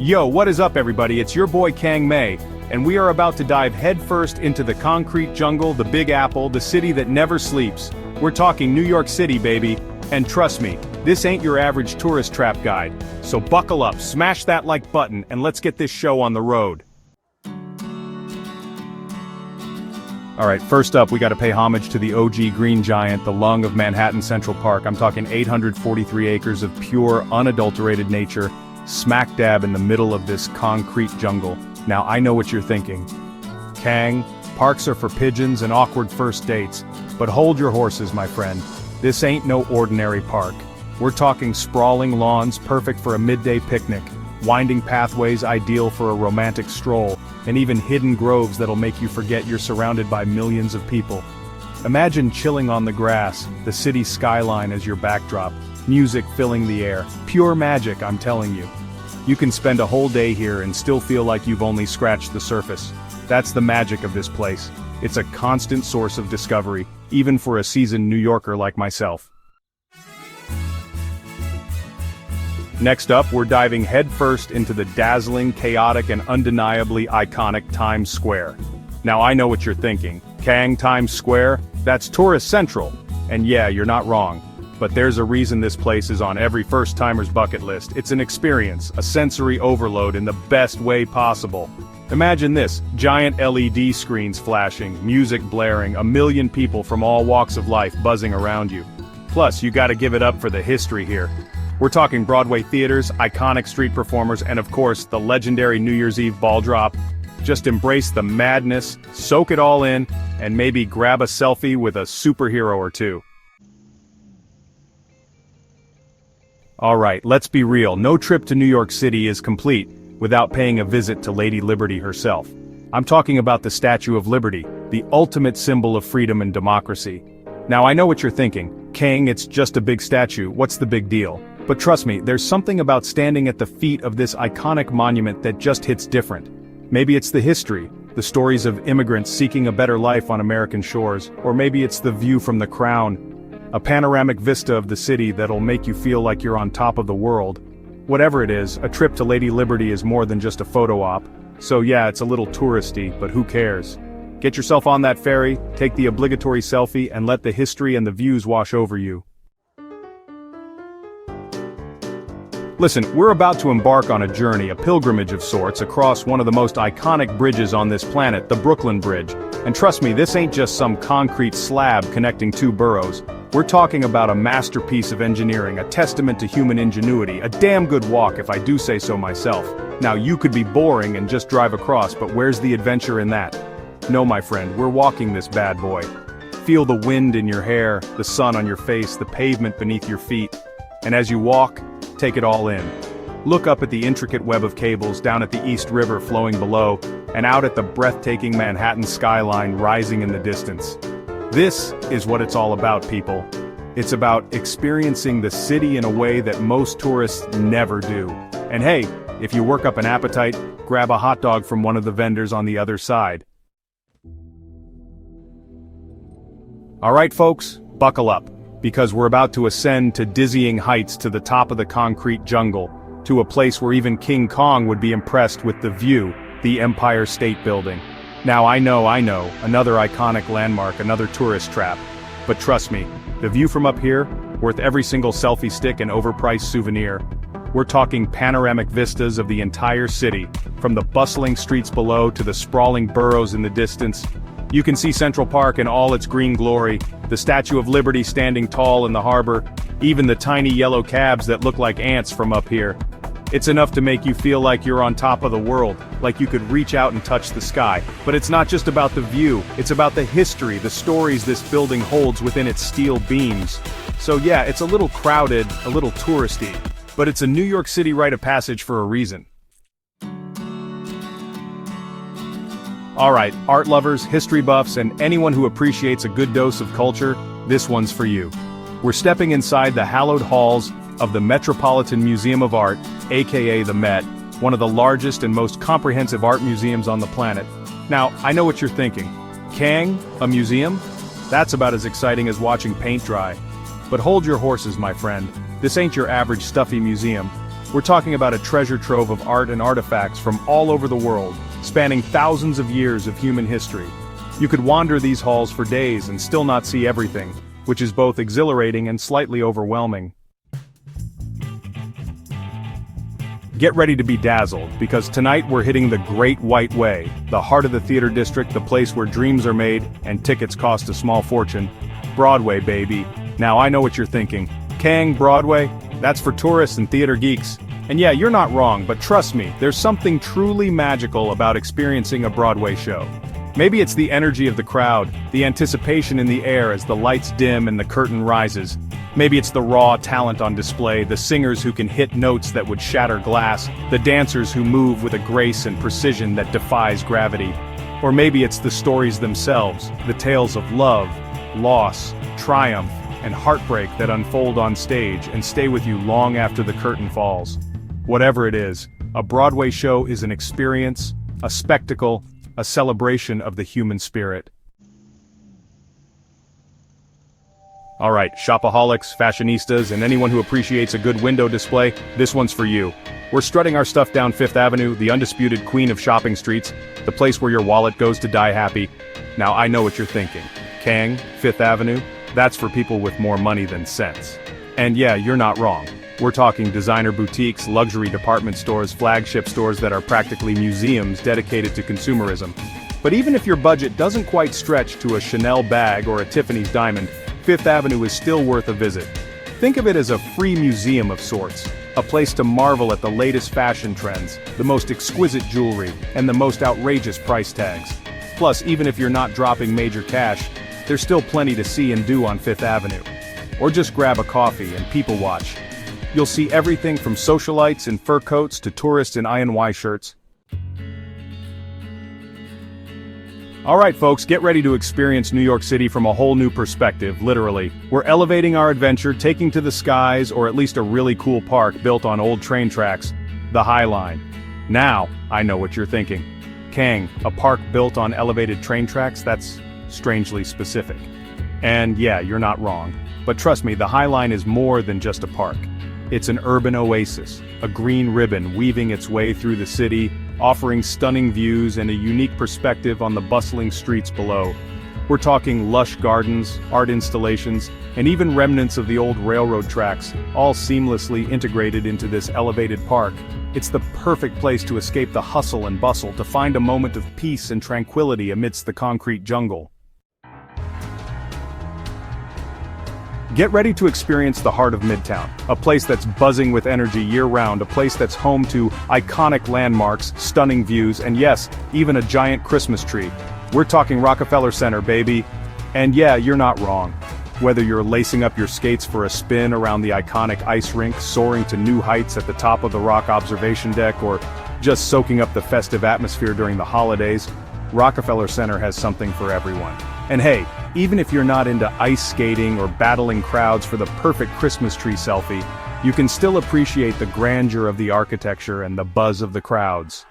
Yo, what is up everybody, it's your boy Kang Mei, and we are about to dive headfirst into the concrete jungle, the Big Apple, the city that never sleeps. We're talking New York City, baby, and trust me, this ain't your average tourist trap guide. So buckle up, smash that like button, and let's get this show on the road. Alright, first up we gotta pay homage to the OG green giant, the lung of Manhattan Central Park. I'm talking 843 acres of pure, unadulterated nature, smack dab in the middle of this concrete jungle. Now I know what you're thinking. Kang, parks are for pigeons and awkward first dates, but hold your horses, my friend. This ain't no ordinary park. We're talking sprawling lawns perfect for a midday picnic, winding pathways ideal for a romantic stroll, and even hidden groves that'll make you forget you're surrounded by millions of people. Imagine chilling on the grass, the city skyline as your backdrop, music filling the air, pure magic, I'm telling you. You can spend a whole day here and still feel like you've only scratched the surface. That's the magic of this place. It's a constant source of discovery, even for a seasoned New Yorker like myself. Next up, we're diving headfirst into the dazzling, chaotic, and undeniably iconic Times Square. Now I know what you're thinking. Kang, Times Square? That's tourist central. And yeah, you're not wrong. But there's a reason this place is on every first-timer's bucket list. It's an experience, a sensory overload in the best way possible. Imagine this, giant LED screens flashing, music blaring, a million people from all walks of life buzzing around you. Plus, you gotta give it up for the history here. We're talking Broadway theaters, iconic street performers, and of course, the legendary New Year's Eve ball drop. Just embrace the madness, soak it all in, and maybe grab a selfie with a superhero or two. Alright, let's be real, no trip to New York City is complete without paying a visit to Lady Liberty herself. I'm talking about the Statue of Liberty, the ultimate symbol of freedom and democracy. Now I know what you're thinking, Kang, it's just a big statue, what's the big deal? But trust me, there's something about standing at the feet of this iconic monument that just hits different. Maybe it's the history, the stories of immigrants seeking a better life on American shores, or maybe it's the view from the crown, a panoramic vista of the city that'll make you feel like you're on top of the world. Whatever it is, a trip to Lady Liberty is more than just a photo op. So yeah, it's a little touristy, but who cares? Get yourself on that ferry, take the obligatory selfie, and let the history and the views wash over you. Listen, we're about to embark on a journey, a pilgrimage of sorts, across one of the most iconic bridges on this planet, the Brooklyn Bridge. And trust me, this ain't just some concrete slab connecting two boroughs. We're talking about a masterpiece of engineering, a testament to human ingenuity, a damn good walk if I do say so myself. Now you could be boring and just drive across, but where's the adventure in that? No, my friend, we're walking this bad boy. Feel the wind in your hair, the sun on your face, the pavement beneath your feet. And as you walk, take it all in. Look up at the intricate web of cables down at the East River flowing below, and out at the breathtaking Manhattan skyline rising in the distance. This is what it's all about, people. It's about experiencing the city in a way that most tourists never do. And hey, if you work up an appetite, grab a hot dog from one of the vendors on the other side. Alright folks, buckle up, because we're about to ascend to dizzying heights to the top of the concrete jungle, to a place where even King Kong would be impressed with the view, the Empire State Building. Now I know, another iconic landmark, another tourist trap. But trust me, the view from up here, worth every single selfie stick and overpriced souvenir. We're talking panoramic vistas of the entire city, from the bustling streets below to the sprawling boroughs in the distance. You can see Central Park in all its green glory, the Statue of Liberty standing tall in the harbor, even the tiny yellow cabs that look like ants from up here. It's enough to make you feel like you're on top of the world, like you could reach out and touch the sky. But it's not just about the view, it's about the history, the stories this building holds within its steel beams. So yeah, it's a little crowded, a little touristy, but it's a New York City rite of passage for a reason. Alright, art lovers, history buffs, and anyone who appreciates a good dose of culture, this one's for you. We're stepping inside the hallowed halls of the Metropolitan Museum of Art, aka the Met, one of the largest and most comprehensive art museums on the planet. Now, I know what you're thinking. Kang, a museum? That's about as exciting as watching paint dry. But hold your horses, my friend. This ain't your average stuffy museum. We're talking about a treasure trove of art and artifacts from all over the world, spanning thousands of years of human history. You could wander these halls for days and still not see everything, which is both exhilarating and slightly overwhelming. Get ready to be dazzled, because tonight we're hitting the Great White Way, the heart of the theater district, the place where dreams are made and tickets cost a small fortune. Broadway, baby. Now I know what you're thinking. Kang, Broadway? That's for tourists and theater geeks. And yeah, you're not wrong, but trust me, there's something truly magical about experiencing a Broadway show. Maybe it's the energy of the crowd, the anticipation in the air as the lights dim and the curtain rises. Maybe it's the raw talent on display, the singers who can hit notes that would shatter glass, the dancers who move with a grace and precision that defies gravity. Or maybe it's the stories themselves, the tales of love, loss, triumph, and heartbreak that unfold on stage and stay with you long after the curtain falls. Whatever it is, a Broadway show is an experience, a spectacle, a celebration of the human spirit. Alright, shopaholics, fashionistas, and anyone who appreciates a good window display, this one's for you. We're strutting our stuff down Fifth Avenue, the undisputed queen of shopping streets, the place where your wallet goes to die happy. Now I know what you're thinking. Kang, Fifth Avenue? That's for people with more money than sense. And yeah, you're not wrong. We're talking designer boutiques, luxury department stores, flagship stores that are practically museums dedicated to consumerism. But even if your budget doesn't quite stretch to a Chanel bag or a Tiffany's diamond, Fifth Avenue is still worth a visit. Think of it as a free museum of sorts, a place to marvel at the latest fashion trends, the most exquisite jewelry, and the most outrageous price tags. Plus, even if you're not dropping major cash, there's still plenty to see and do on Fifth Avenue. Or just grab a coffee and people watch. You'll see everything from socialites in fur coats to tourists in INY shirts. Alright folks, get ready to experience New York City from a whole new perspective, literally. We're elevating our adventure, taking to the skies, or at least a really cool park built on old train tracks, the High Line. Now, I know what you're thinking. Kang, a park built on elevated train tracks? That's strangely specific. And yeah, you're not wrong. But trust me, the High Line is more than just a park. It's an urban oasis, a green ribbon weaving its way through the city, offering stunning views and a unique perspective on the bustling streets below. We're talking lush gardens, art installations, and even remnants of the old railroad tracks, all seamlessly integrated into this elevated park. It's the perfect place to escape the hustle and bustle, to find a moment of peace and tranquility amidst the concrete jungle. Get ready to experience the heart of Midtown, a place that's buzzing with energy year-round, a place that's home to iconic landmarks, stunning views, and yes, even a giant Christmas tree. We're talking Rockefeller Center, baby. And yeah, you're not wrong. Whether you're lacing up your skates for a spin around the iconic ice rink, soaring to new heights at the top of the Rock observation deck, or just soaking up the festive atmosphere during the holidays, Rockefeller Center has something for everyone. And hey, even if you're not into ice skating or battling crowds for the perfect Christmas tree selfie, you can still appreciate the grandeur of the architecture and the buzz of the crowds.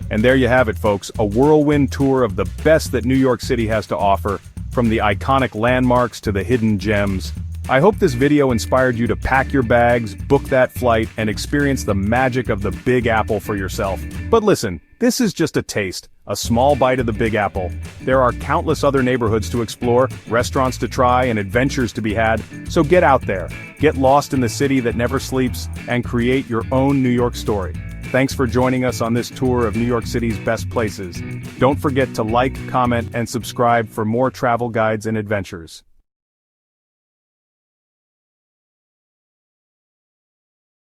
And there you have it, folks, a whirlwind tour of the best that New York City has to offer, from the iconic landmarks to the hidden gems. I hope this video inspired you to pack your bags, book that flight, and experience the magic of the Big Apple for yourself. But listen, this is just a taste, a small bite of the Big Apple. There are countless other neighborhoods to explore, restaurants to try, and adventures to be had, so get out there, get lost in the city that never sleeps, and create your own New York story. Thanks for joining us on this tour of New York City's best places. Don't forget to like, comment, and subscribe for more travel guides and adventures.